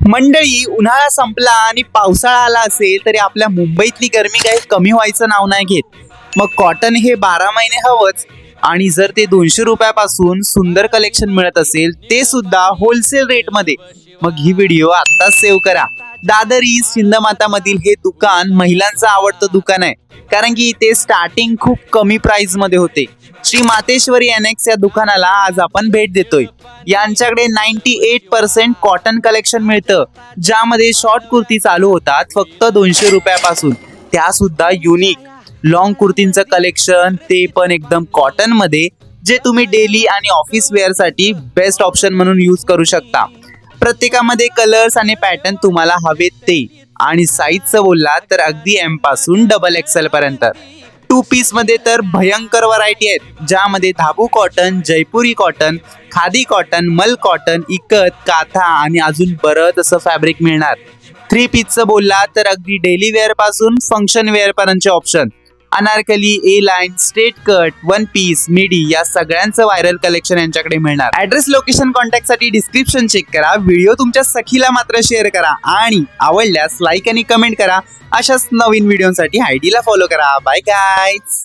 मंडळी, उन्हाळा संपला आणि पावसाळा आला असेल तरी आपल्या मुंबईतली गरमी काही कमी व्हायचं नाव नाही घेत. मग कॉटन हे 12 महिने हवंच. आणि जर ते 200 रुपयापासून सुंदर कलेक्शन मिळत असेल, ते सुद्धा होलसेल रेटमध्ये, मग ही व्हिडिओ आत्ताच सेव्ह करा. दादर ईस्ट हिंदमाता मधील हे दुकान महिलांचं आवडतं दुकान आहे, कारण की इथे स्टार्टिंग खूप कमी प्राइस मध्ये होते. श्री मातेश्वरी अनेक्स या दुकानाला आज आपण भेट देतोय. यांच्याकडे 98% कॉटन कलेक्शन मिळतं, ज्यामध्ये शॉर्ट कुर्ती चालू होतात फक्त 200 रुपयापासून. त्या सुद्धा युनिक लॉंग कुर्तींचं कलेक्शन, ते पण एकदम कॉटन मध्ये, जे तुम्ही डेली आणि ऑफिस वेअर साठी बेस्ट ऑप्शन म्हणून यूज करू शकता. प्रत्येकामध्ये कलर्स आणि पॅटर्न तुम्हाला हवेत ते. आणि साईजचं बोलला तर अगदी एम पासून XXL पर्यंत. 2 पीस मध्ये तर भयंकर व्हरायटी आहेत, ज्यामध्ये धाबू कॉटन, जयपुरी कॉटन, खादी कॉटन, मल कॉटन, इकत, काथा आणि अजून बरंच असं फॅब्रिक मिळणार. 3 पीसचं बोलला तर अगदी डेली वेअर पासून फंक्शन वेअर पर्यंतचे ऑप्शन. अनारकली, ए लाईन, स्ट्रेट कट, 1 पीस, मिडी या सगळ्यांचं व्हायरल कलेक्शन यांच्याकडे मिळणार. ऍड्रेस, लोकेशन, कॉन्टॅक्ट साठी डिस्क्रिप्शन चेक करा. व्हिडिओ तुमच्या सखीला मात्र शेअर करा आणि आवडल्यास लाईक आणि कमेंट करा. अशाच नवीन व्हिडिओसाठी आयडीला फॉलो करा. Bye guys.